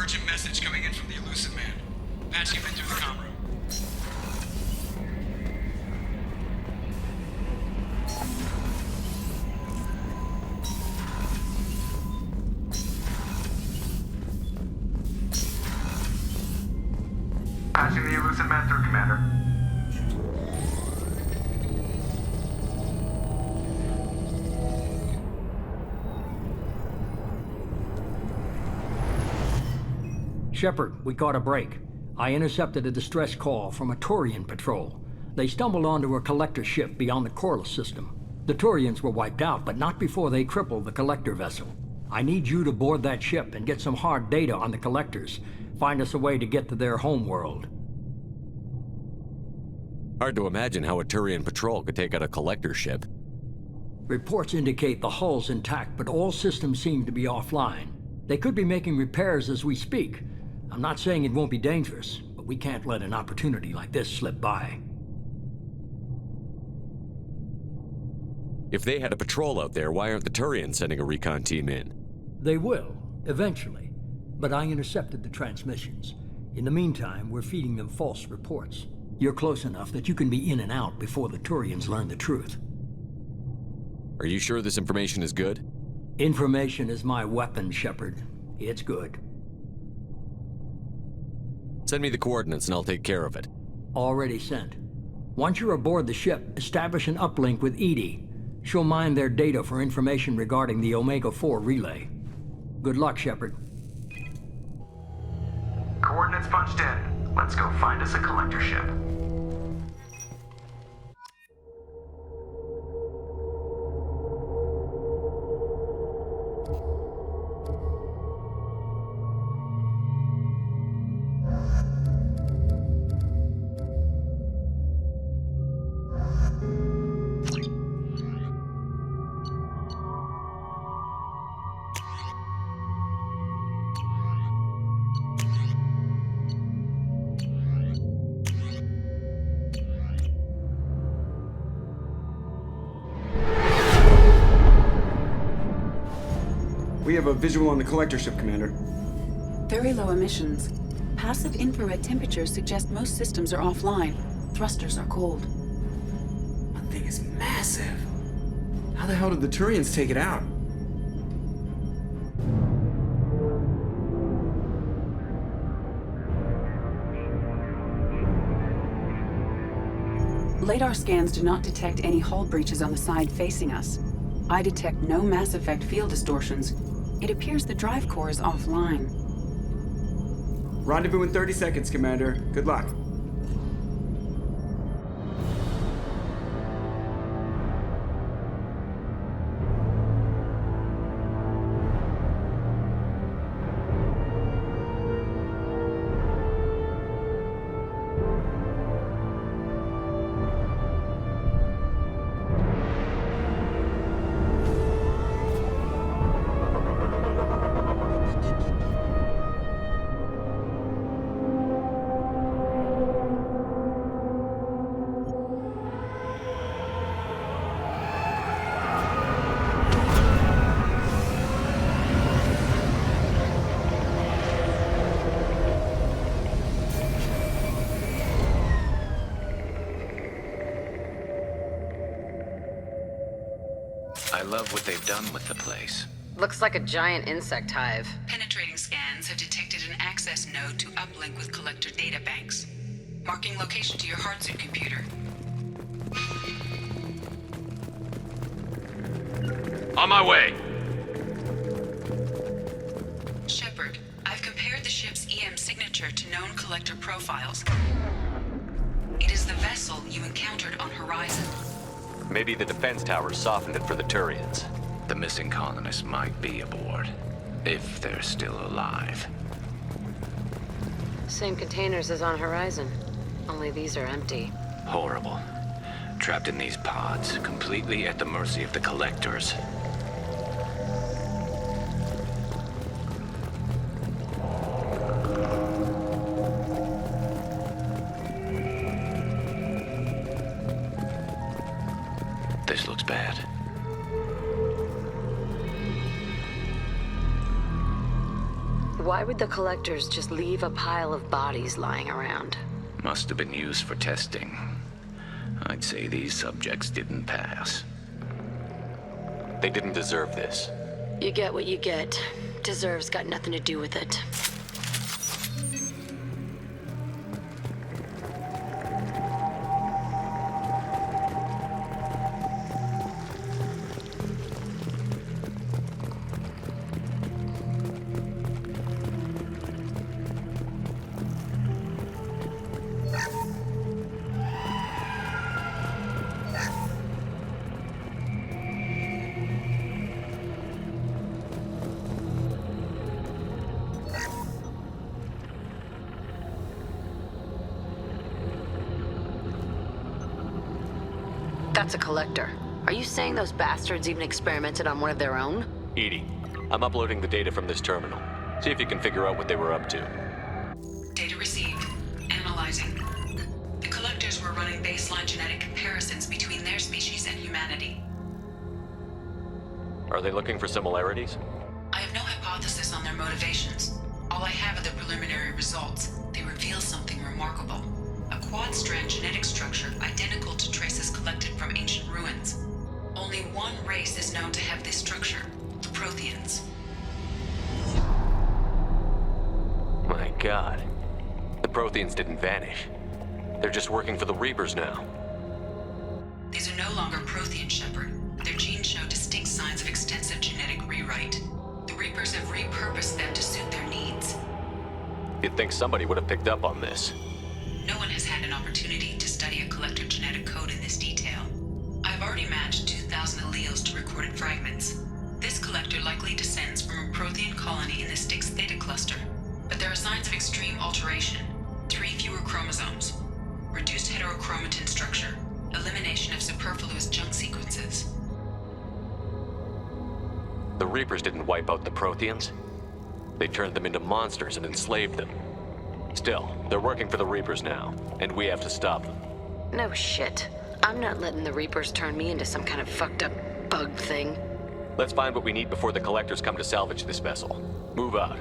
Urgent message coming in from the elusive man. Patching him in through the comm room. Patching the elusive man through, Commander. Shepard, we caught a break. I intercepted a distress call from a Turian patrol. They stumbled onto a collector ship beyond the Corliss system. The Turians were wiped out, but not before they crippled the collector vessel. I need you to board that ship and get some hard data on the collectors. Find us a way to get to their homeworld. Hard to imagine how a Turian patrol could take out a collector ship. Reports indicate the hull's intact, but all systems seem to be offline. They could be making repairs as we speak. I'm not saying it won't be dangerous, but we can't let an opportunity like this slip by. If they had a patrol out there, why aren't the Turians sending a recon team in? They will, eventually. But I intercepted the transmissions. In the meantime, we're feeding them false reports. You're close enough that you can be in and out before the Turians learn the truth. Are you sure this information is good? Information is my weapon, Shepard. It's good. Send me the coordinates and I'll take care of it. Already sent. Once you're aboard the ship, establish an uplink with Edie. She'll mine their data for information regarding the Omega-4 relay. Good luck, Shepard. Coordinates punched in. Let's go find us a collector ship. We have a visual on the collector ship, Commander. Very low emissions. Passive infrared temperatures suggest most systems are offline. Thrusters are cold. That thing is massive. How the hell did the Turians take it out? Radar scans do not detect any hull breaches on the side facing us. I detect no Mass Effect field distortions. It appears the drive core is offline. Rendezvous in 30 seconds, Commander. Good luck. I love what they've done with the place. Looks like a giant insect hive. Penetrating scans have detected an access node to uplink with collector databanks. Marking location to your hardsuit computer. On my way! Shepard, I've compared the ship's EM signature to known collector profiles. It is the vessel you encountered on Horizon. Maybe the defense towers softened it for the Turians. The missing colonists might be aboard, if they're still alive. Same containers as on Horizon, only these are empty. Horrible. Trapped in these pods, completely at the mercy of the collectors. This looks bad. Why would the collectors just leave a pile of bodies lying around? Must have been used for testing. I'd say these subjects didn't pass. They didn't deserve this. You get what you get. Deserve's got nothing to do with it. That's a collector. Are you saying those bastards even experimented on one of their own? Edie, I'm uploading the data from this terminal. See if you can figure out what they were up to. Data received. Analyzing. The collectors were running baseline genetic comparisons between their species and humanity. Are they looking for similarities? I have no hypothesis on their motivations. All I have are the preliminary results. They reveal something remarkable. A quad-strand genetic structure identical to traces collected from ancient ruins. Only one race is known to have this structure, the Protheans. My God. The Protheans didn't vanish. They're just working for the Reapers now. These are no longer Prothean, Shepard. Their genes show distinct signs of extensive genetic rewrite. The Reapers have repurposed them to suit their needs. You'd think somebody would have picked up on this. No one has had an opportunity to study a collector genetic code in this detail. I've already matched 2,000 alleles to recorded fragments. This collector likely descends from a Prothean colony in the Styx Theta cluster, but there are signs of extreme alteration. 3 fewer chromosomes, reduced heterochromatin structure, elimination of superfluous junk sequences. The Reapers didn't wipe out the Protheans. They turned them into monsters and enslaved them. Still, they're working for the Reapers now, and we have to stop them. No shit. I'm not letting the Reapers turn me into some kind of fucked up bug thing. Let's find what we need before the Collectors come to salvage this vessel. Move out.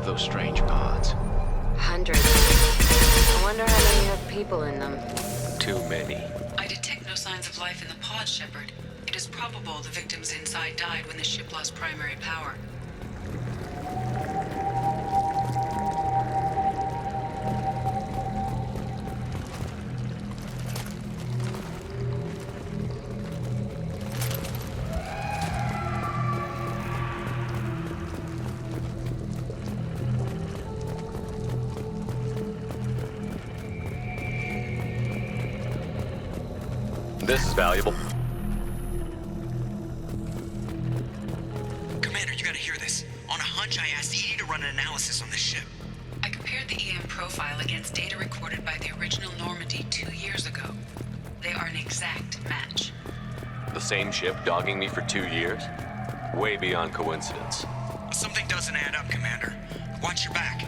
Those strange pods. Hundreds. I wonder how many have people in them. Too many. I detect no signs of life in the pod, Shepard. It is probable the victims inside died when the ship lost primary power. This is valuable. Commander, you gotta hear this. On a hunch, I asked Edie to run an analysis on this ship. I compared the EM profile against data recorded by the original Normandy 2 years ago. They are an exact match. The same ship dogging me for 2 years? Way beyond coincidence. Something doesn't add up, Commander. Watch your back.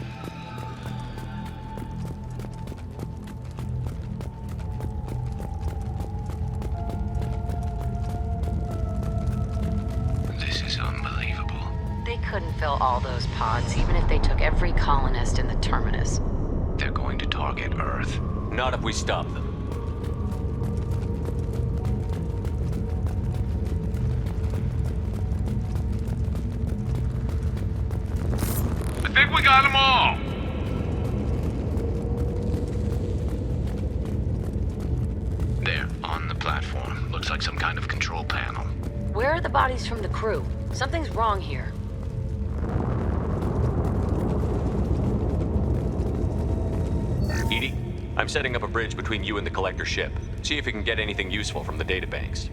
Couldn't fill all those pods, even if they took every colonist in the terminus. They're going to target Earth. Not if we stop them. think we got them all. There, on the platform. Looks like some kind of control panel. Where are the bodies from the crew? Something's wrong here. Edie, I'm setting up a bridge between you and the collector ship. See if you can get anything useful from the databanks.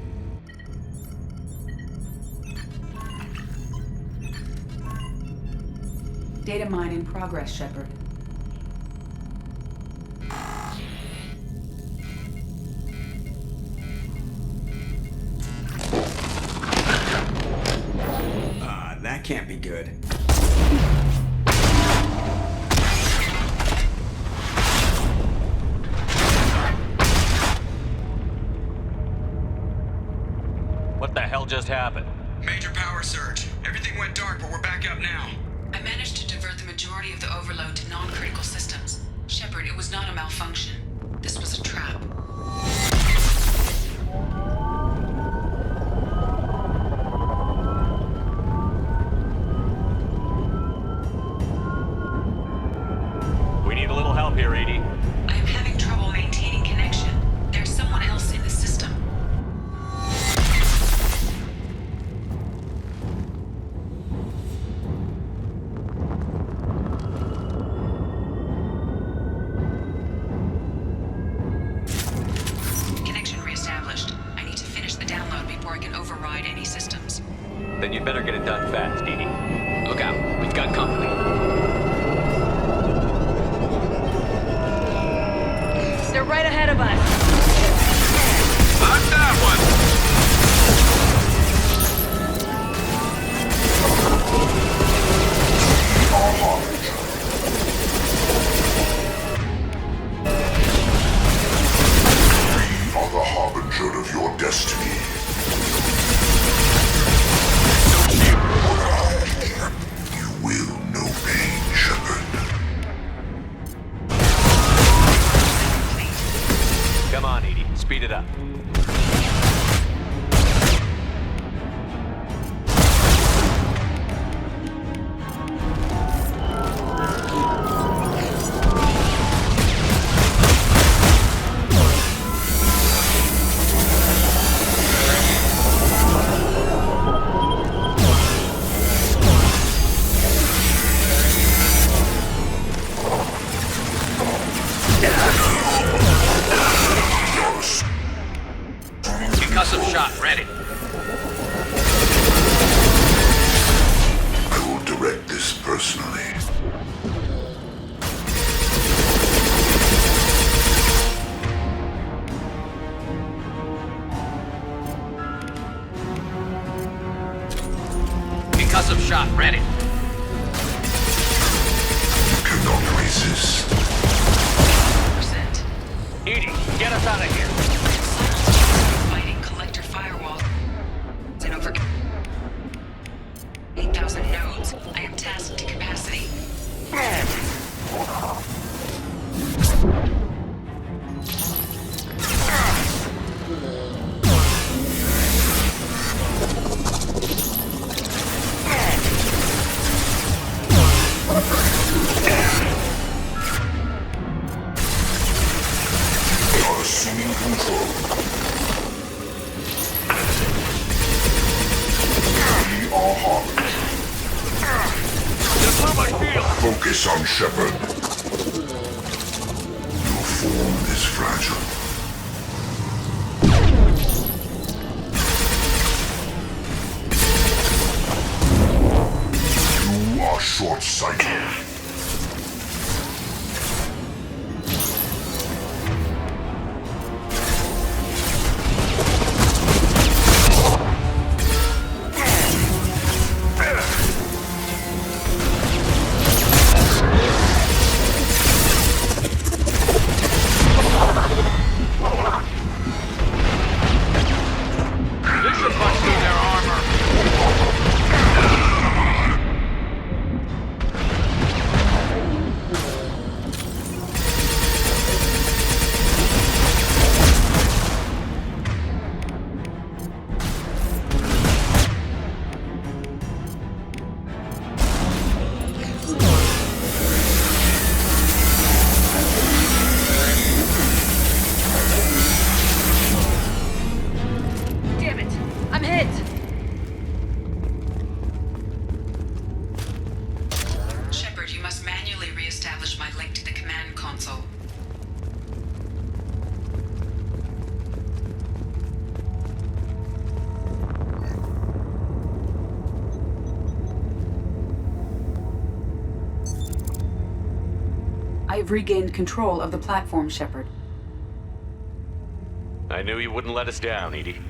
Data mine in progress, Shepard. That can't be good. What the hell just happened? Major power surge. Everything went dark, but we're back up now. I managed to divert the majority of the overload to non-critical systems. Shepard, it was not a malfunction. This was a trap. We need a little help here, Edie. I am having trouble maintaining connection. There's someone else in the system. Connection reestablished. I need to finish the download before I can override any systems. Then you'd better get it done fast, Edie. Look out, we've got company. They're right ahead of us. Knock that one. We are the harbinger of your destiny. You will know pain, Shepard. Come on, Edie. Speed it up. Concussive shot ready. I will direct this personally. Concussive shot ready. You cannot resist. Percent. Edie, get us out of here. Fighting collector firewall. It's in over 8,000 nodes. I am tasked to capacity. They are assuming control. We are harbinger. Focus on Shepard. Your form is fragile. You are short-sighted. I've regained control of the platform, Shepard. I knew you wouldn't let us down, Edie.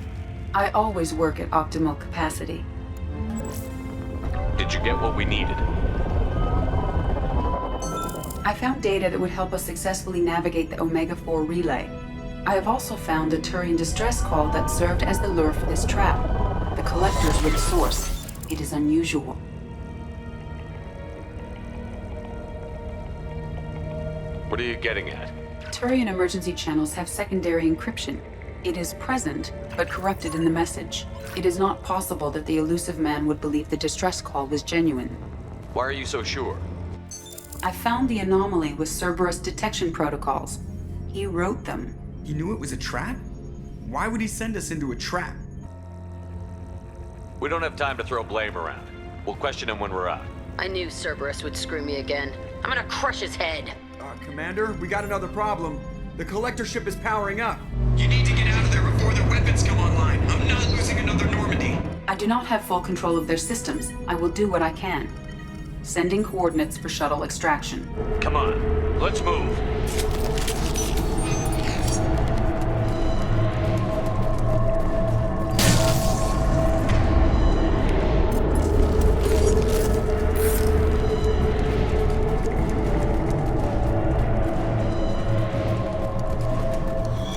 I always work at optimal capacity. Did you get what we needed? I found data that would help us successfully navigate the Omega-4 relay. I have also found a Turian distress call that served as the lure for this trap. The collectors were the source. It is unusual. What are you getting at? Turian emergency channels have secondary encryption. It is present, but corrupted in the message. It is not possible that the elusive man would believe the distress call was genuine. Why are you so sure? I found the anomaly with Cerberus detection protocols. He wrote them. He knew it was a trap? Why would he send us into a trap? We don't have time to throw blame around. We'll question him when we're out. I knew Cerberus would screw me again. I'm gonna crush his head. Commander, we got another problem. The collector ship is powering up. You need to get out of there before their weapons come online. I'm not losing another Normandy. I do not have full control of their systems. I will do what I can. Sending coordinates for shuttle extraction. Come on, let's move.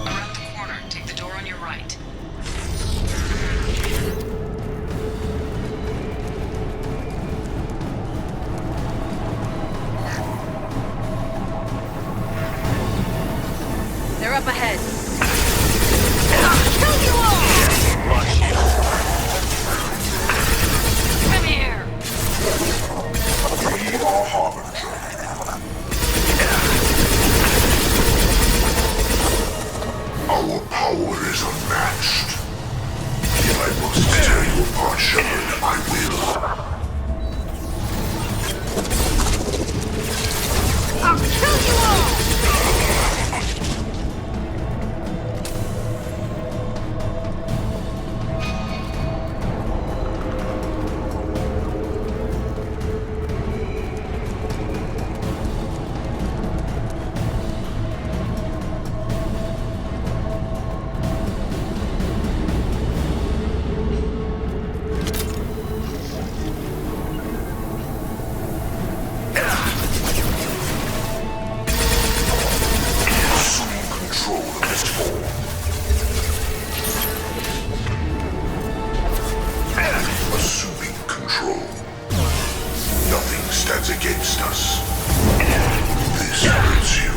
Around the corner, take the door on your right. They're up ahead. I'll kill you all! Come here! We are Harbinger. Our power is unmatched. If I must tear you apart, Shepard, I will. I'll kill you all! Against us. This hurts you.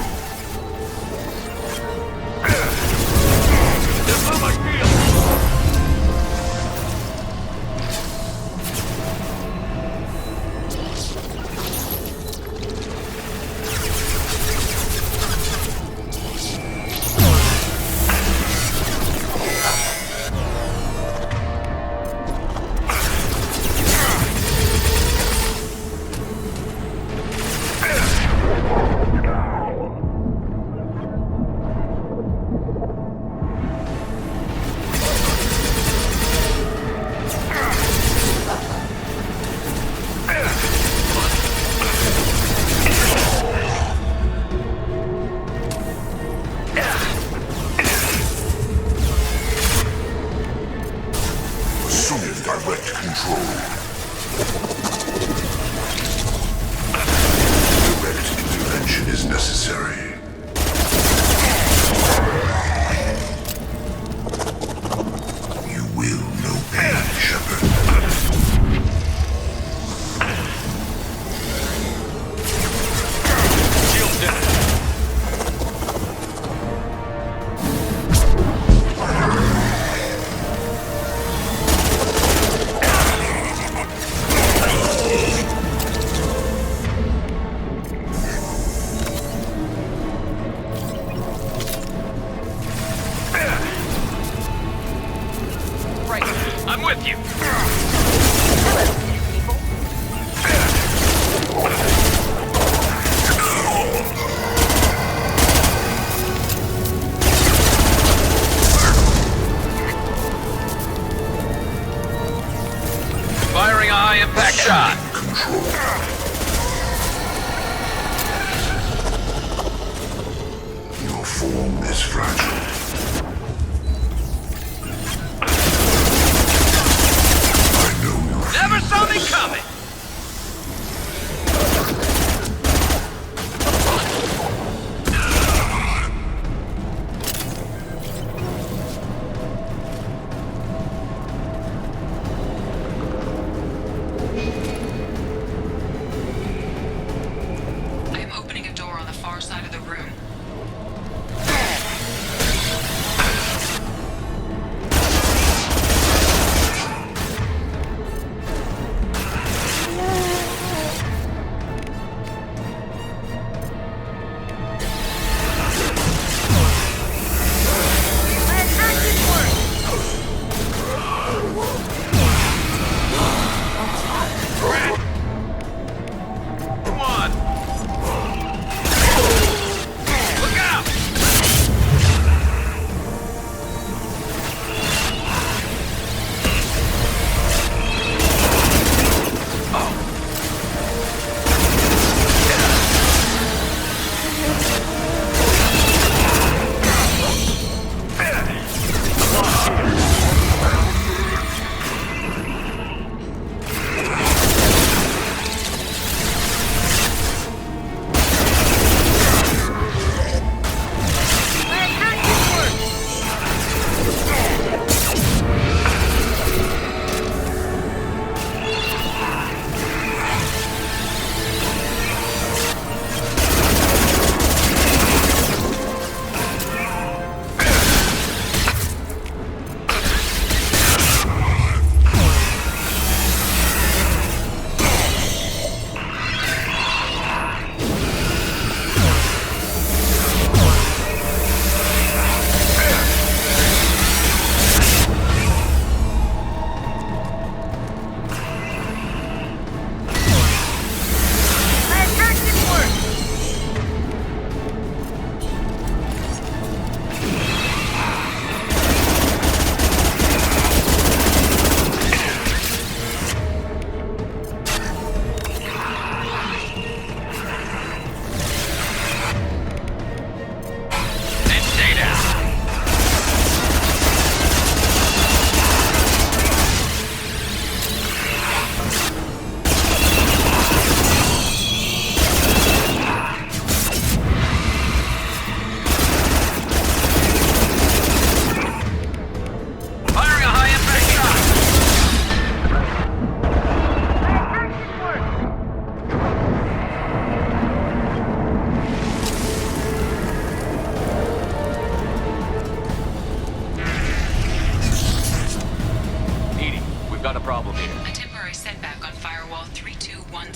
Direct control. Direct intervention is necessary. You will know pain, Shepard. Shield down. I'm with you. Firing a high impact shot.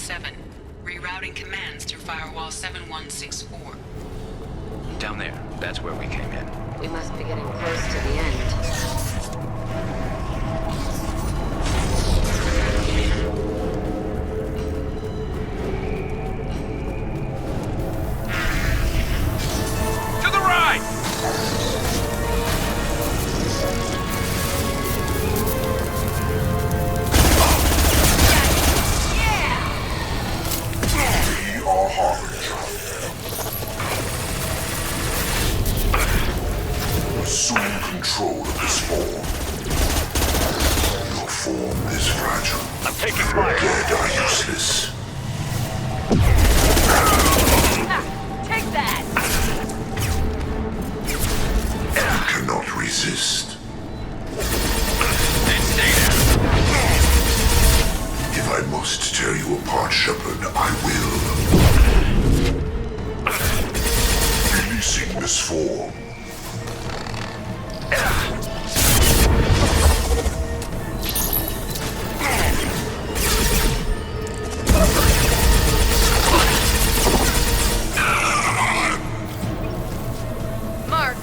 7. Rerouting commands through Firewall 7164. Down there. That's where we came in. We must be getting close to the end. To the right! We are Harbinger. Assume control of this form. Your form is fragile. I'm taking fire. Dead are useless. Take that! You cannot resist. Then stay there. If I must tear you apart, Shepard, I will. Releasing this form. Mark!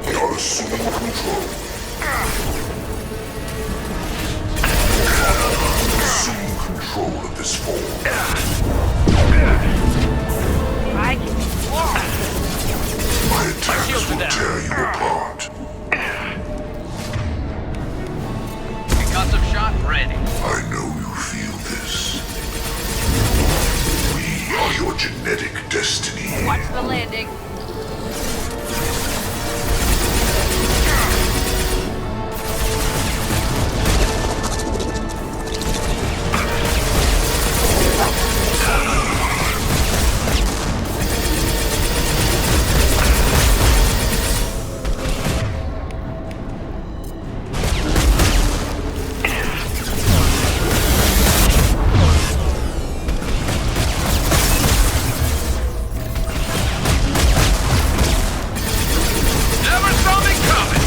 You're assuming control. Assume control of this form. My attacks will tear you apart. Concussive shot ready. I know you feel this. We are your genetic destiny. Watch the landing. Never saw me coming.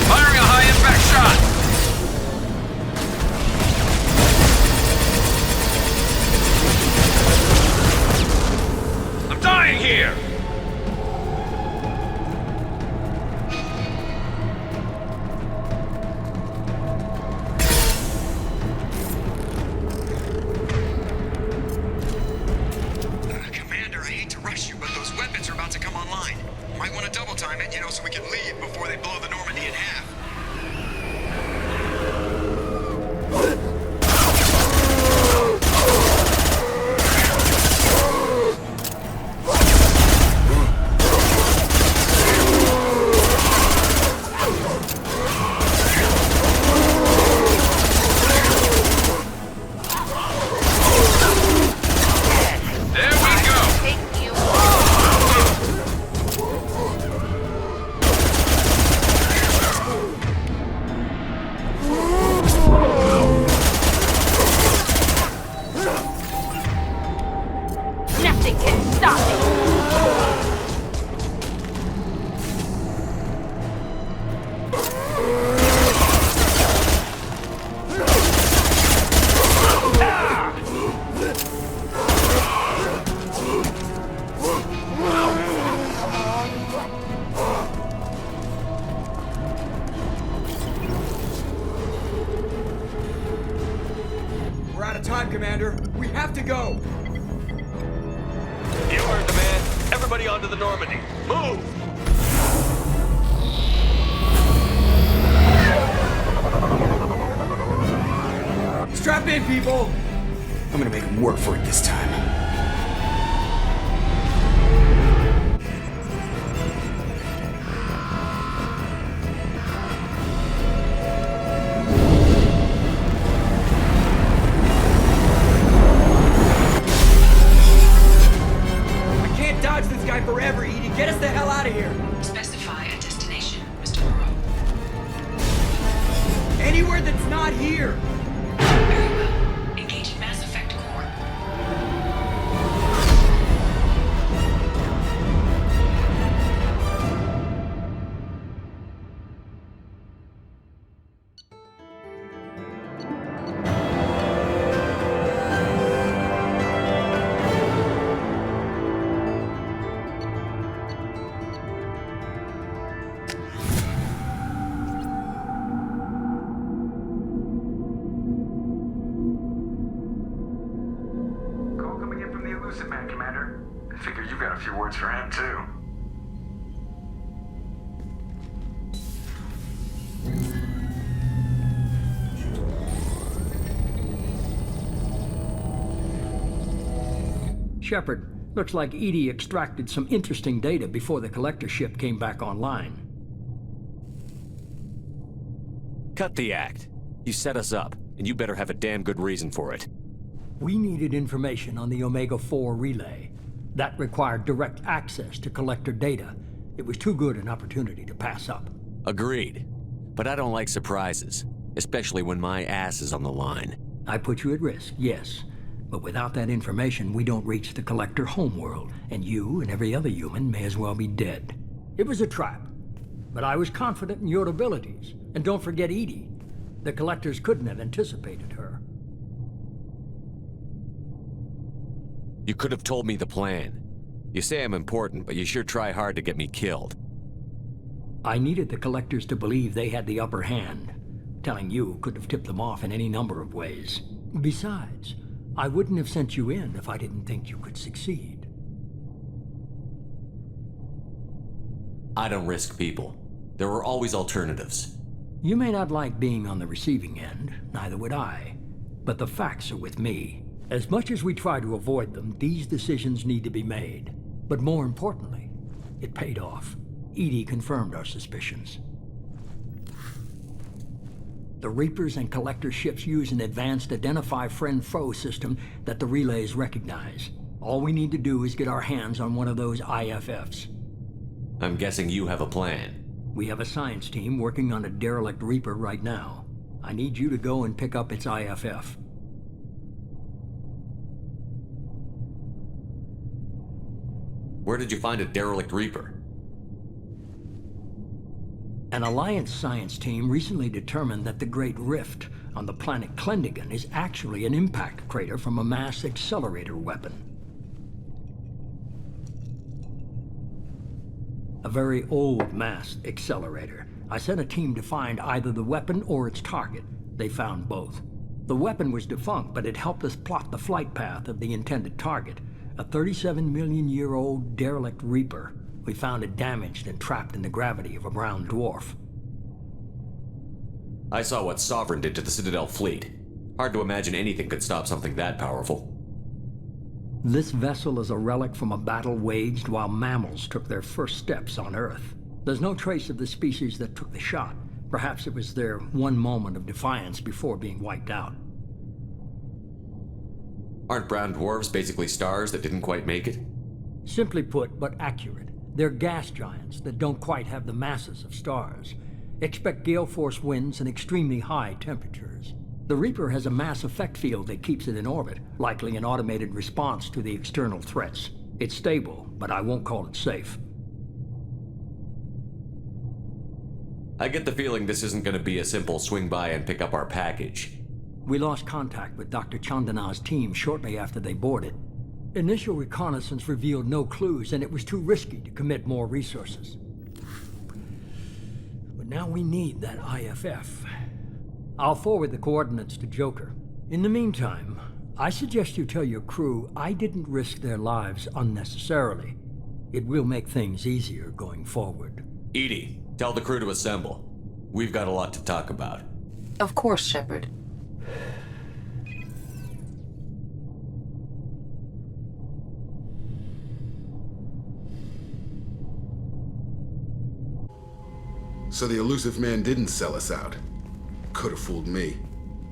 Firing a high impact shot. I'm dying here. Commander, I hate to rush you, but those weapons are about to come online. Might want to double time it, so we can leave before they blow the Normandy in half. There we go. Take you. Nothing can stop me. We're out of time, Commander. We have to go. You heard the man. Everybody onto the Normandy. Move! Strap in, people. I'm gonna make him work for it this time. I can't dodge this guy forever, Edie. Get us the hell out of here. Specify a destination, Mr. Moreau. Anywhere that's not here. Very well. That's for him, too. Shepard, looks like Edie extracted some interesting data before the collector ship came back online. Cut the act. You set us up, and you better have a damn good reason for it. We needed information on the Omega-4 relay. That required direct access to collector data. It was too good an opportunity to pass up. Agreed. But I don't like surprises, especially when my ass is on the line. I put you at risk, yes. But without that information, we don't reach the collector homeworld, and you and every other human may as well be dead. It was a trap, but I was confident in your abilities. And don't forget Edie. The collectors couldn't have anticipated her. You could have told me the plan. You say I'm important, but you sure try hard to get me killed. I needed the collectors to believe they had the upper hand. Telling you could have tipped them off in any number of ways. Besides, I wouldn't have sent you in if I didn't think you could succeed. I don't risk people. There are always alternatives. You may not like being on the receiving end, neither would I. But the facts are with me. As much as we try to avoid them, these decisions need to be made. But more importantly, it paid off. Edie confirmed our suspicions. The Reapers and Collector ships use an advanced identify friend-foe system that the relays recognize. All we need to do is get our hands on one of those IFFs. I'm guessing you have a plan. We have a science team working on a derelict Reaper right now. I need you to go and pick up its IFF. Where did you find a derelict Reaper? An Alliance science team recently determined that the Great Rift on the planet Klendigan is actually an impact crater from a mass accelerator weapon. A very old mass accelerator. I sent a team to find either the weapon or its target. They found both. The weapon was defunct, but it helped us plot the flight path of the intended target, a 37-million-year-old derelict Reaper. We found it damaged and trapped in the gravity of a brown dwarf. I saw what Sovereign did to the Citadel fleet. Hard to imagine anything could stop something that powerful. This vessel is a relic from a battle waged while mammals took their first steps on Earth. There's no trace of the species that took the shot. Perhaps it was their one moment of defiance before being wiped out. Aren't brown dwarves basically stars that didn't quite make it? Simply put, but accurate. They're gas giants that don't quite have the masses of stars. Expect gale force winds and extremely high temperatures. The Reaper has a mass effect field that keeps it in orbit, likely an automated response to the external threats. It's stable, but I won't call it safe. I get the feeling this isn't going to be a simple swing by and pick up our package. We lost contact with Dr. Chandana's team shortly after they boarded. Initial reconnaissance revealed no clues, and it was too risky to commit more resources. But now we need that IFF. I'll forward the coordinates to Joker. In the meantime, I suggest you tell your crew I didn't risk their lives unnecessarily. It will make things easier going forward. Edie, tell the crew to assemble. We've got a lot to talk about. Of course, Shepard. So the elusive man didn't sell us out. Could have fooled me.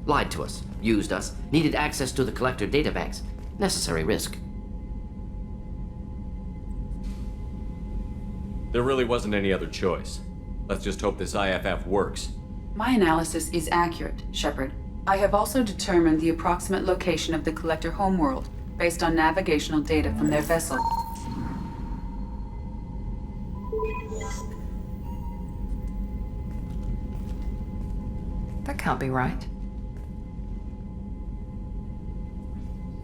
Lied to us, used us, needed access to the collector databanks. Necessary risk. There really wasn't any other choice. Let's just hope this IFF works. My analysis is accurate, Shepard. I have also determined the approximate location of the collector homeworld based on navigational data from their vessel. That can't be right.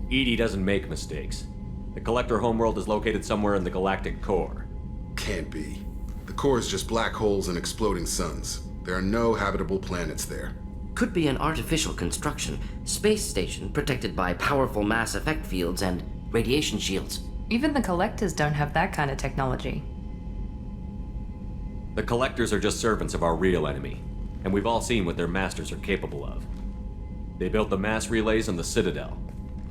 Edie doesn't make mistakes. The collector homeworld is located somewhere in the galactic core. Can't be. The core is just black holes and exploding suns. There are no habitable planets there. Could be an artificial construction, space station protected by powerful mass effect fields and radiation shields. Even the Collectors don't have that kind of technology. The Collectors are just servants of our real enemy, and we've all seen what their masters are capable of. They built the mass relays on the Citadel.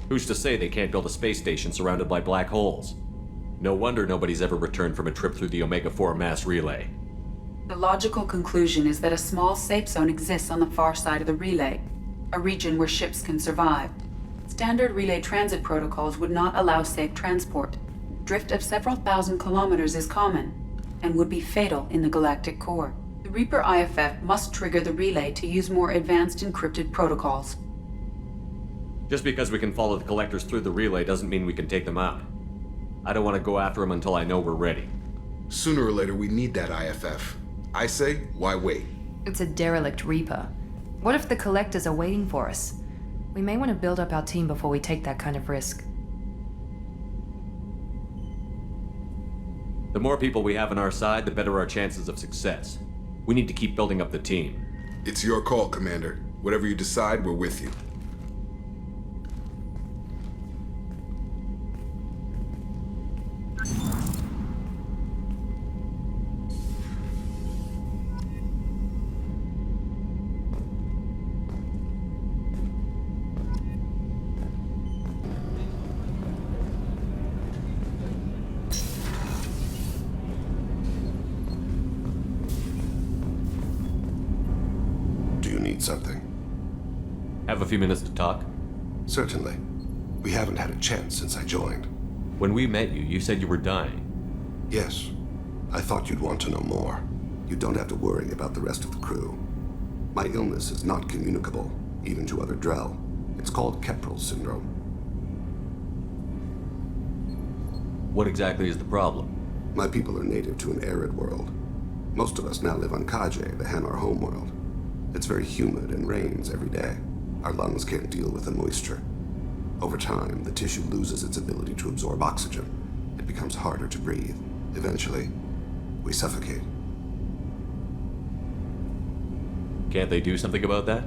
Who's to say they can't build a space station surrounded by black holes? No wonder nobody's ever returned from a trip through the Omega-4 mass relay. The logical conclusion is that a small safe zone exists on the far side of the relay, a region where ships can survive. Standard relay transit protocols would not allow safe transport. Drift of several thousand kilometers is common, and would be fatal in the galactic core. The Reaper IFF must trigger the relay to use more advanced encrypted protocols. Just because we can follow the Collectors through the relay doesn't mean we can take them out. I don't want to go after them until I know we're ready. Sooner or later, we need that IFF. I say, why wait? It's a derelict Reaper. What if the Collectors are waiting for us? We may want to build up our team before we take that kind of risk. The more people we have on our side, the better our chances of success. We need to keep building up the team. It's your call, Commander. Whatever you decide, we're with you. Something. Have a few minutes to talk? Certainly. We haven't had a chance since I joined. When we met you, you said you were dying. Yes. I thought you'd want to know more. You don't have to worry about the rest of the crew. My illness is not communicable, even to other Drell. It's called Keprel syndrome. What exactly is the problem? My people are native to an arid world. Most of us now live on Kaje, the Hanar homeworld. It's very humid and rains every day. Our lungs can't deal with the moisture. Over time, the tissue loses its ability to absorb oxygen. It becomes harder to breathe. Eventually, we suffocate. Can't they do something about that?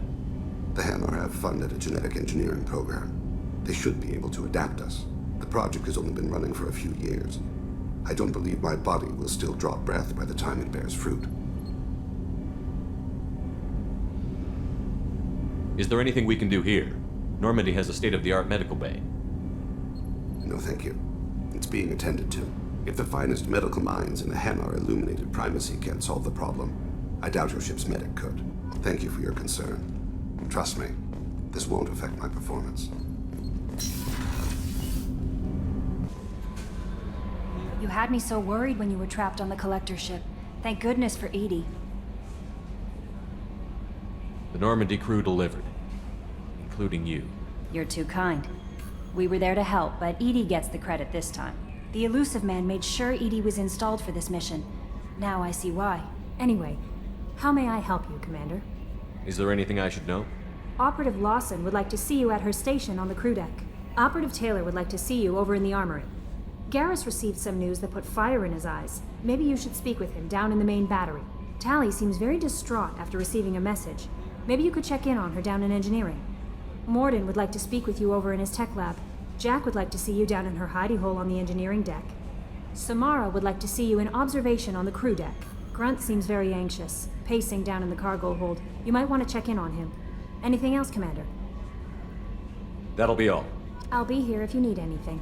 The Hanar have funded a genetic engineering program. They should be able to adapt us. The project has only been running for a few years. I don't believe my body will still draw breath by the time it bears fruit. Is there anything we can do here? Normandy has a state-of-the-art medical bay. No, thank you. It's being attended to. If the finest medical minds in the Hanar illuminated primacy can't solve the problem, I doubt your ship's medic could. Thank you for your concern. Trust me, this won't affect my performance. You had me so worried when you were trapped on the Collector ship. Thank goodness for Edie. The Normandy crew delivered, including you. You're too kind. We were there to help, but Edie gets the credit this time. The Elusive Man made sure Edie was installed for this mission. Now I see why. Anyway, how may I help you, Commander? Is there anything I should know? Operative Lawson would like to see you at her station on the crew deck. Operative Taylor would like to see you over in the armory. Garrus received some news that put fire in his eyes. Maybe you should speak with him down in the main battery. Tally seems very distraught after receiving a message. Maybe you could check in on her down in engineering. Morden would like to speak with you over in his tech lab. Jack would like to see you down in her hidey hole on the engineering deck. Samara would like to see you in observation on the crew deck. Grunt seems very anxious, pacing down in the cargo hold. You might want to check in on him. Anything else, Commander? That'll be all. I'll be here if you need anything.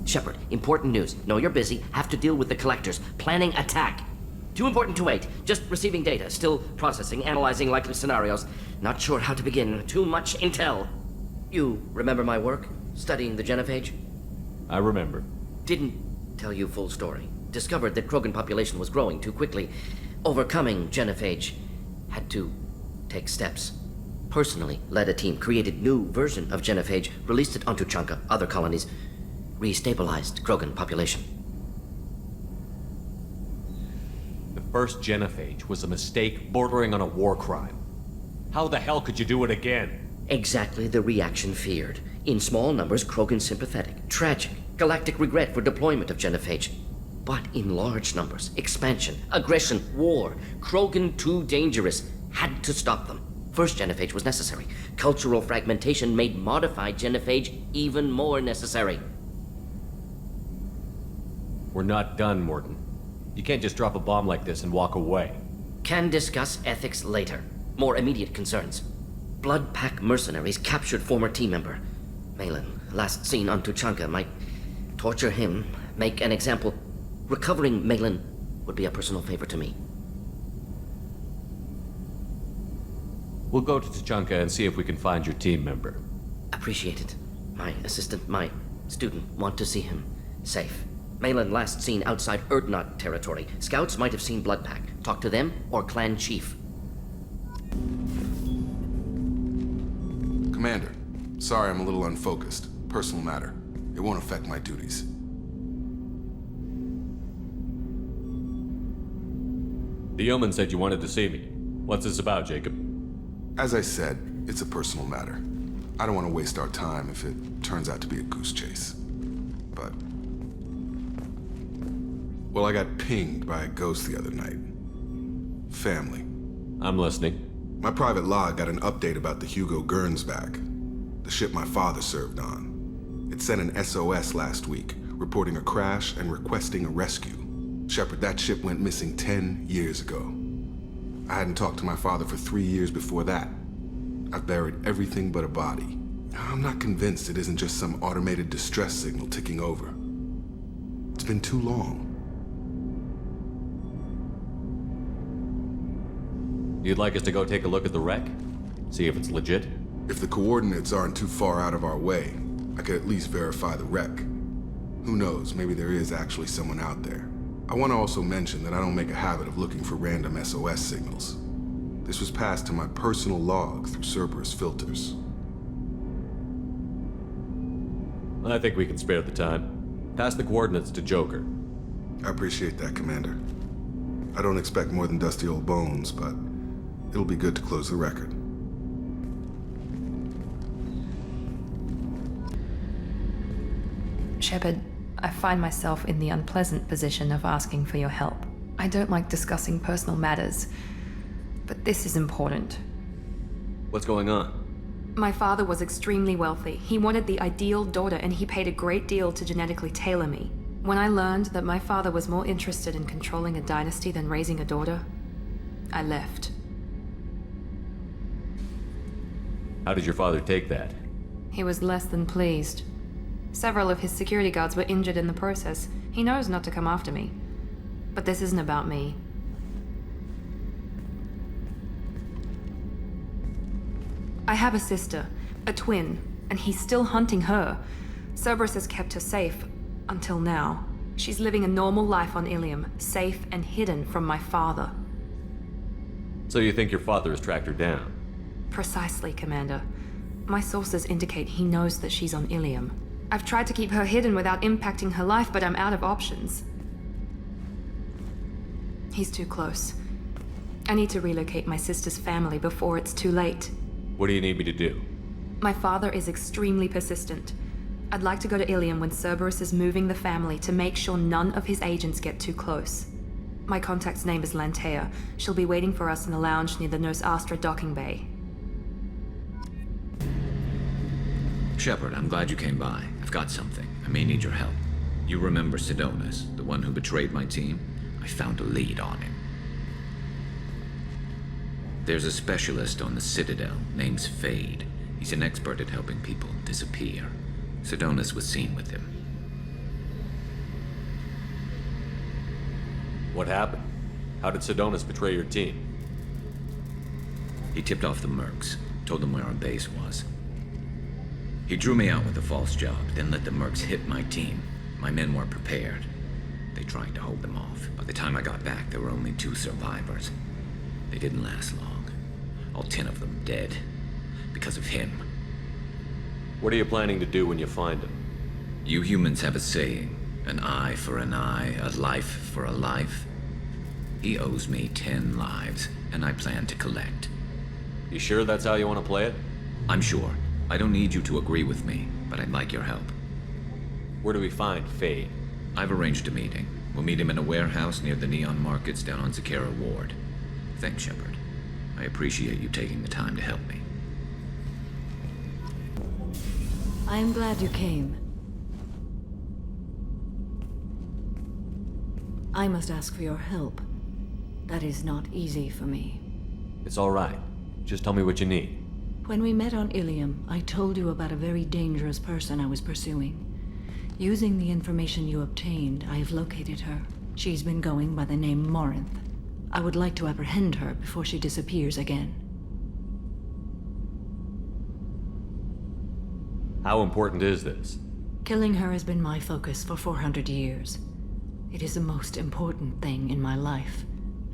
Shepard, important news. Know you're busy. Have to deal with the Collectors. Planning attack. Too important to wait. Just receiving data. Still processing, analyzing likely scenarios. Not sure how to begin. Too much intel. You remember my work? Studying the genophage? I remember. Didn't tell you full story. Discovered that Krogan population was growing too quickly. Overcoming genophage. Had to take steps. Personally led a team, created new version of genophage, released it onto Chanka, other colonies. Restabilized Krogan population. The first genophage was a mistake bordering on a war crime. How the hell could you do it again? Exactly the reaction feared. In small numbers, Krogan sympathetic. Tragic. Galactic regret for deployment of genophage. But in large numbers, expansion, aggression, war. Krogan too dangerous. Had to stop them. First genophage was necessary. Cultural fragmentation made modified genophage even more necessary. We're not done, Morton. You can't just drop a bomb like this and walk away. Can discuss ethics later. More immediate concerns. Blood Pack mercenaries captured former team member. Malin, last seen on Tuchanka, might torture him, make an example. Recovering Malin would be a personal favor to me. We'll go to Tuchanka and see if we can find your team member. Appreciate it. My assistant, my student want to see him safe. Malin last seen outside Erdnot territory. Scouts might have seen Blood Pack. Talk to them or clan chief. Commander, sorry I'm a little unfocused. Personal matter. It won't affect my duties. The yeoman said you wanted to see me. What's this about, Jacob? As I said, it's a personal matter. I don't want to waste our time if it turns out to be a goose chase. But... well, I got pinged by a ghost the other night. Family. I'm listening. My private log got an update about the Hugo Gernsback, the ship my father served on. It sent an SOS last week, reporting a crash and requesting a rescue. Shepard, that ship went missing 10 years ago. I hadn't talked to my father for 3 years before that. I've buried everything but a body. I'm not convinced it isn't just some automated distress signal ticking over. It's been too long. You'd like us to go take a look at the wreck? See if it's legit? If the coordinates aren't too far out of our way, I could at least verify the wreck. Who knows, maybe there is actually someone out there. I want to also mention that I don't make a habit of looking for random SOS signals. This was passed to my personal log through Cerberus filters. I think we can spare the time. Pass the coordinates to Joker. I appreciate that, Commander. I don't expect more than dusty old bones, but it'll be good to close the record. Shepard, I find myself in the unpleasant position of asking for your help. I don't like discussing personal matters, but this is important. What's going on? My father was extremely wealthy. He wanted the ideal daughter, and he paid a great deal to genetically tailor me. When I learned that my father was more interested in controlling a dynasty than raising a daughter, I left. How did your father take that? He was less than pleased. Several of his security guards were injured in the process. He knows not to come after me. But this isn't about me. I have a sister, a twin, and he's still hunting her. Cerberus has kept her safe, until now. She's living a normal life on Ilium, safe and hidden from my father. So you think your father has tracked her down? Precisely, Commander. My sources indicate he knows that she's on Ilium. I've tried to keep her hidden without impacting her life, but I'm out of options. He's too close. I need to relocate my sister's family before it's too late. What do you need me to do? My father is extremely persistent. I'd like to go to Ilium when Cerberus is moving the family to make sure none of his agents get too close. My contact's name is Lantea. She'll be waiting for us in the lounge near the Nos Astra docking bay. Shepard, I'm glad you came by. I've got something. I may need your help. You remember Sidonus, the one who betrayed my team? I found a lead on him. There's a specialist on the Citadel, name's Fade. He's an expert at helping people disappear. Sidonus was seen with him. What happened? How did Sidonus betray your team? He tipped off the mercs, told them where our base was. He drew me out with a false job, then let the mercs hit my team. My men weren't prepared. They tried to hold them off. By the time I got back, there were only 2 survivors. They didn't last long. All 10 of them dead. Because of him. What are you planning to do when you find him? You humans have a saying, an eye for an eye, a life for a life. He owes me 10 lives, and I plan to collect. You sure that's how you want to play it? I'm sure. I don't need you to agree with me, but I'd like your help. Where do we find Fade? I've arranged a meeting. We'll meet him in a warehouse near the Neon Markets down on Zakera Ward. Thanks, Shepard. I appreciate you taking the time to help me. I am glad you came. I must ask for your help. That is not easy for me. It's all right. Just tell me what you need. When we met on Ilium, I told you about a very dangerous person I was pursuing. Using the information you obtained, I have located her. She's been going by the name Morinth. I would like to apprehend her before she disappears again. How important is this? Killing her has been my focus for 400 years. It is the most important thing in my life,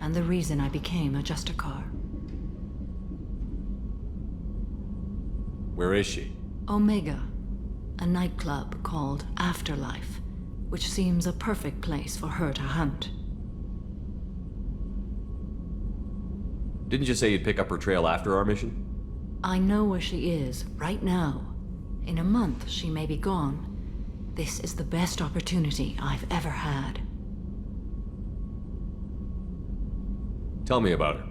and the reason I became a Justicar. Where is she? Omega, a nightclub called Afterlife, which seems a perfect place for her to hunt. Didn't you say you'd pick up her trail after our mission? I know where she is, right now. In a month, she may be gone. This is the best opportunity I've ever had. Tell me about her.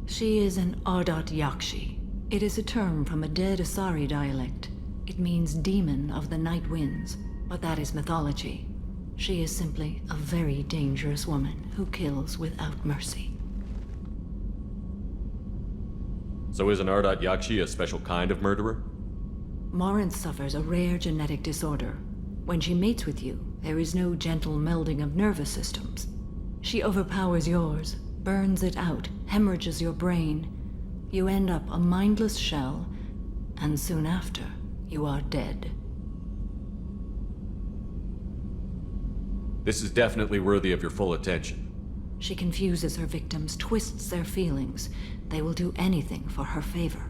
She is an Ardat Yakshi. It is a term from a dead Asari dialect. It means demon of the night winds, but that is mythology. She is simply a very dangerous woman who kills without mercy. So is an Ardat Yakshi a special kind of murderer? Morinth suffers a rare genetic disorder. When she mates with you, there is no gentle melding of nervous systems. She overpowers yours, burns it out, hemorrhages your brain. You end up a mindless shell, and soon after, you are dead. This is definitely worthy of your full attention. She confuses her victims, twists their feelings. They will do anything for her favor.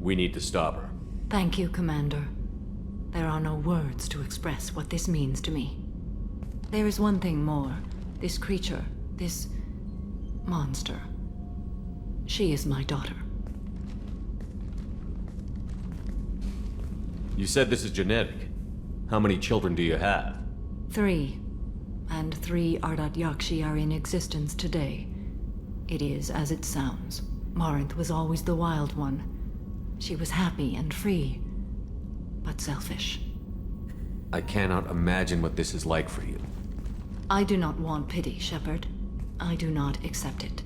We need to stop her. Thank you, Commander. There are no words to express what this means to me. There is one thing more. This creature, this monster. She is my daughter. You said this is genetic. How many children do you have? 3. And 3 Ardat Yakshi are in existence today. It is as it sounds. Morinth was always the wild one. She was happy and free, but selfish. I cannot imagine what this is like for you. I do not want pity, Shepard. I do not accept it.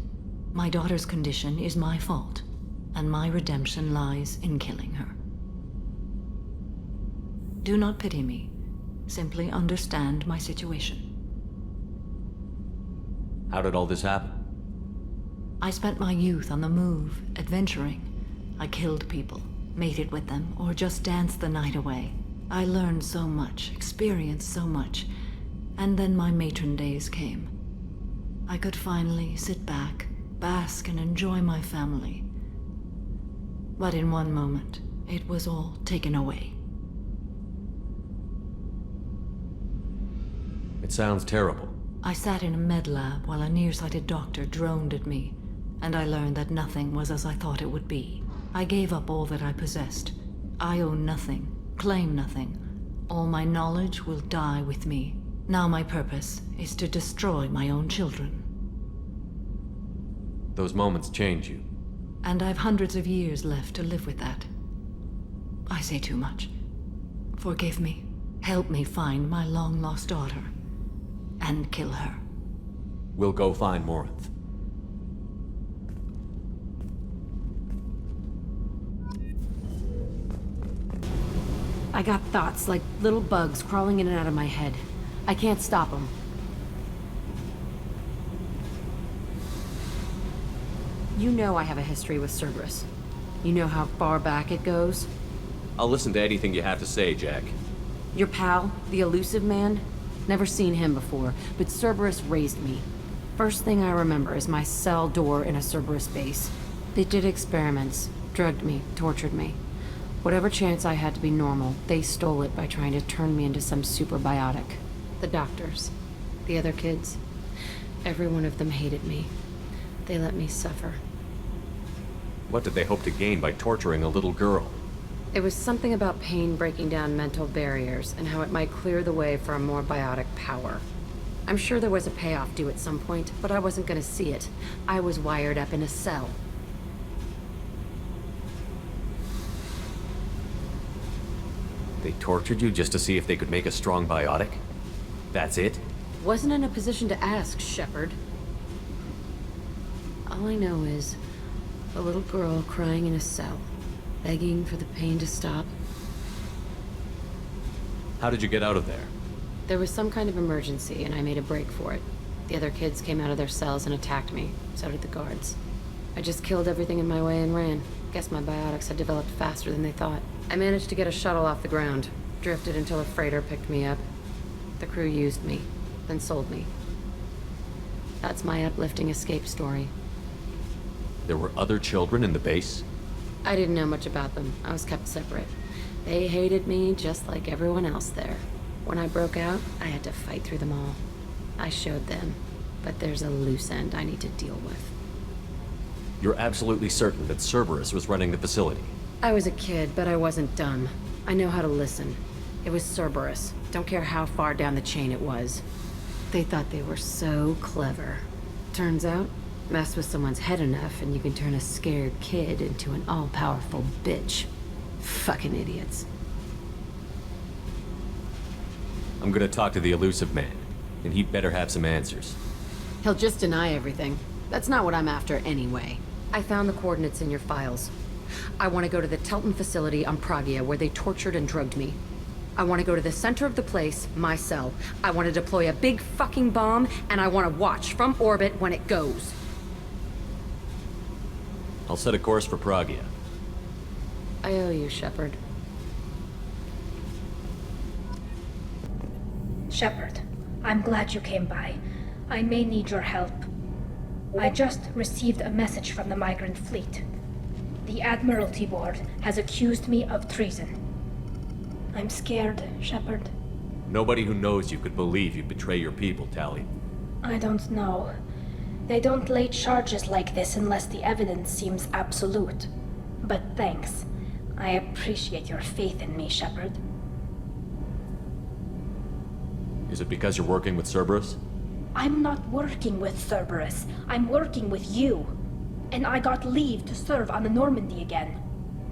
My daughter's condition is my fault, and my redemption lies in killing her. Do not pity me. Simply understand my situation. How did all this happen? I spent my youth on the move, adventuring. I killed people, mated with them, or just danced the night away. I learned so much, experienced so much, and then my matron days came. I could finally sit back, bask and enjoy my family. But in one moment, it was all taken away. It sounds terrible. I sat in a med lab while a nearsighted doctor droned at me, and I learned that nothing was as I thought it would be. I gave up all that I possessed. I own nothing, claim nothing. All my knowledge will die with me. Now my purpose is to destroy my own children. Those moments change you. And I've hundreds of years left to live with that. I say too much. Forgive me. Help me find my long-lost daughter. And kill her. We'll go find Morinth. I got thoughts like little bugs crawling in and out of my head. I can't stop them. You know I have a history with Cerberus. You know how far back it goes? I'll listen to anything you have to say, Jack. Your pal, the elusive man? Never seen him before, but Cerberus raised me. First thing I remember is my cell door in a Cerberus base. They did experiments, drugged me, tortured me. Whatever chance I had to be normal, they stole it by trying to turn me into some superbiotic. The doctors, the other kids, every one of them hated me. They let me suffer. What did they hope to gain by torturing a little girl? It was something about pain breaking down mental barriers and how it might clear the way for a more biotic power. I'm sure there was a payoff due at some point, but I wasn't going to see it. I was wired up in a cell. They tortured you just to see if they could make a strong biotic? That's it? Wasn't in a position to ask, Shepard. All I know is a little girl crying in a cell, begging for the pain to stop. How did you get out of there? There was some kind of emergency, and I made a break for it. The other kids came out of their cells and attacked me. So did the guards. I just killed everything in my way and ran. Guess my biotics had developed faster than they thought. I managed to get a shuttle off the ground. Drifted until a freighter picked me up. The crew used me, then sold me. That's my uplifting escape story. There were other children in the base? I didn't know much about them. I was kept separate. They hated me just like everyone else there. When I broke out, I had to fight through them all. I showed them, but there's a loose end I need to deal with. You're absolutely certain that Cerberus was running the facility? I was a kid, but I wasn't dumb. I know how to listen. It was Cerberus. Don't care how far down the chain it was. They thought they were so clever. Turns out, mess with someone's head enough and you can turn a scared kid into an all-powerful bitch. Fucking idiots. I'm gonna talk to the elusive man, and he'd better have some answers. He'll just deny everything. That's not what I'm after anyway. I found the coordinates in your files. I want to go to the Telton facility on Pragia where they tortured and drugged me. I want to go to the center of the place, my cell. I want to deploy a big fucking bomb, and I want to watch from orbit when it goes. I'll set a course for Pragia. I owe you, Shepard. Shepard, I'm glad you came by. I may need your help. I just received a message from the migrant fleet. The Admiralty Board has accused me of treason. I'm scared, Shepard. Nobody who knows you could believe you'd betray your people, Tali. I don't know. They don't lay charges like this unless the evidence seems absolute. But thanks. I appreciate your faith in me, Shepard. Is it because you're working with Cerberus? I'm not working with Cerberus. I'm working with you. And I got leave to serve on the Normandy again.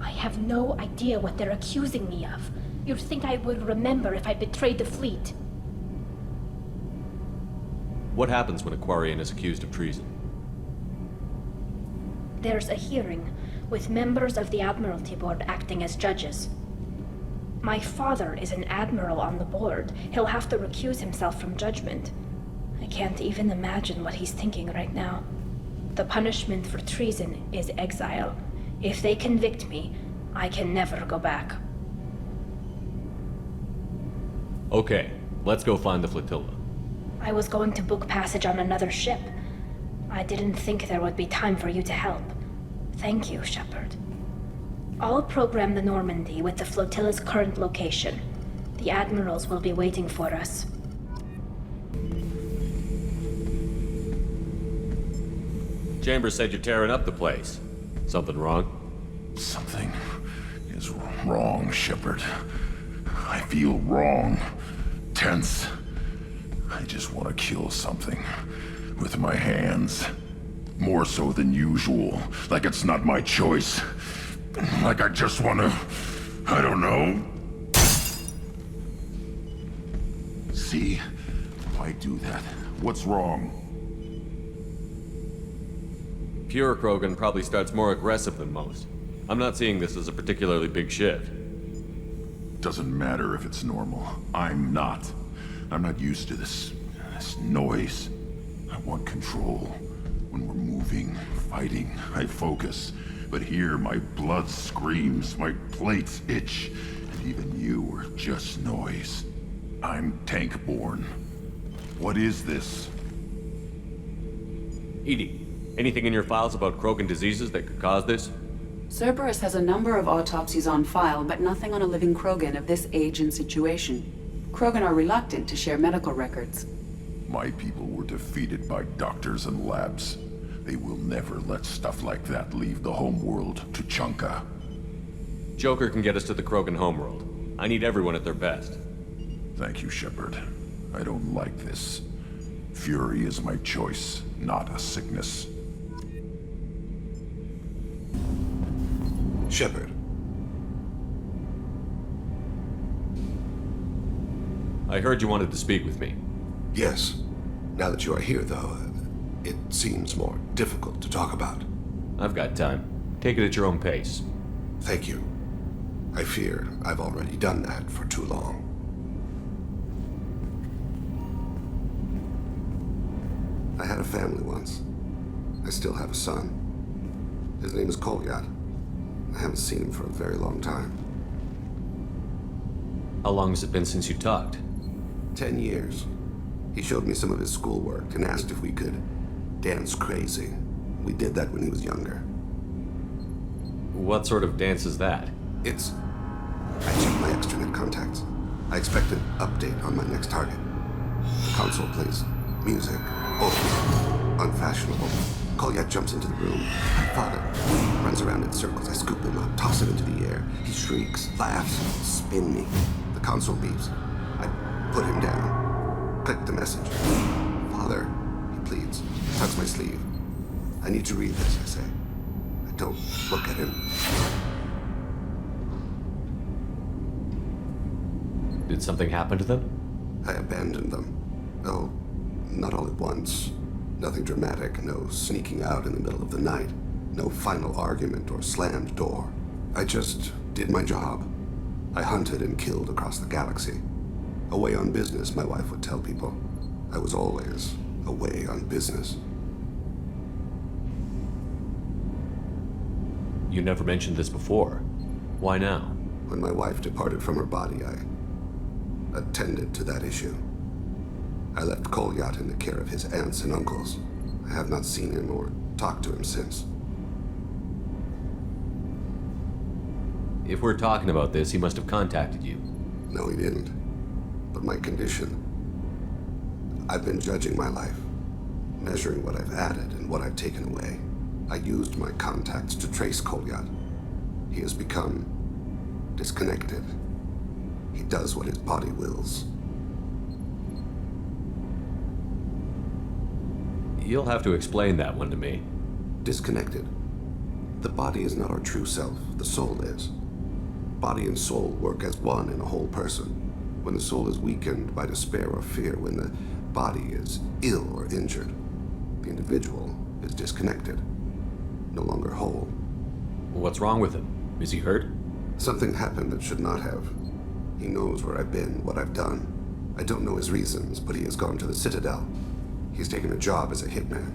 I have no idea what they're accusing me of. You'd think I would remember if I betrayed the fleet. What happens when a Quarian is accused of treason? There's a hearing, with members of the Admiralty Board acting as judges. My father is an admiral on the board. He'll have to recuse himself from judgment. I can't even imagine what he's thinking right now. The punishment for treason is exile. If they convict me, I can never go back. Okay, let's go find the flotilla. I was going to book passage on another ship. I didn't think there would be time for you to help. Thank you, Shepard. I'll program the Normandy with the flotilla's current location. The admirals will be waiting for us. Chambers said you're tearing up the place. Something wrong? Something is wrong, Shepard. I feel wrong. Tense. I just want to kill something. With my hands. More so than usual. Like it's not my choice. Like I just want to... I don't know. See? Why do that? What's wrong? Pure Krogan probably starts more aggressive than most. I'm not seeing this as a particularly big shift. Doesn't matter if it's normal. I'm not. I'm not used to this noise. I want control. When we're moving, fighting, I focus. But here, my blood screams, my plates itch, and even you are just noise. I'm tank-born. What is this? EDI, anything in your files about Krogan diseases that could cause this? Cerberus has a number of autopsies on file, but nothing on a living Krogan of this age and situation. Krogan are reluctant to share medical records. My people were defeated by doctors and labs. They will never let stuff like that leave the homeworld to Chunka. Joker can get us to the Krogan homeworld. I need everyone at their best. Thank you, Shepard. I don't like this. Fury is my choice, not a sickness. Shepard. I heard you wanted to speak with me. Yes. Now that you are here, though, it seems more difficult to talk about. I've got time. Take it at your own pace. Thank you. I fear I've already done that for too long. I had a family once. I still have a son. His name is Kolyat. I haven't seen him for a very long time. How long has it been since you talked? 10 years. He showed me some of his schoolwork and asked if we could dance crazy. We did that when he was younger. What sort of dance is that? I checked my extranet contacts. I expect an update on my next target. The console plays music, old, unfashionable. Kolyat jumps into the room. My father runs around in circles. I scoop him up, toss him into the air. He shrieks, laughs, spin me. The console beeps. I put him down. Click the message. Father, he pleads, tugs my sleeve. I need to read this, I say. I don't look at him. Did something happen to them? I abandoned them. Oh, not all at once. Nothing dramatic, no sneaking out in the middle of the night, no final argument or slammed door. I just did my job. I hunted and killed across the galaxy. Away on business, my wife would tell people. I was always away on business. You never mentioned this before. Why now? When my wife departed from her body, I attended to that issue. I left Kolyat in the care of his aunts and uncles. I have not seen him or talked to him since. If we're talking about this, he must have contacted you. No, he didn't. But my condition... I've been judging my life, measuring what I've added and what I've taken away. I used my contacts to trace Kolyat. He has become disconnected. He does what his body wills. You'll have to explain that one to me. Disconnected. The body is not our true self, the soul is. Body and soul work as one in a whole person. When the soul is weakened by despair or fear, when the body is ill or injured, the individual is disconnected, no longer whole. What's wrong with him? Is he hurt? Something happened that should not have. He knows where I've been, what I've done. I don't know his reasons, but he has gone to the Citadel. He's taken a job as a hitman.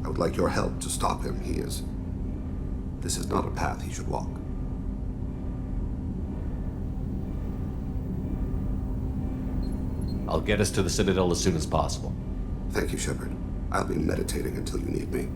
I would like your help to stop him. This is not a path he should walk. I'll get us to the Citadel as soon as possible. Thank you, Shepard. I'll be meditating until you need me.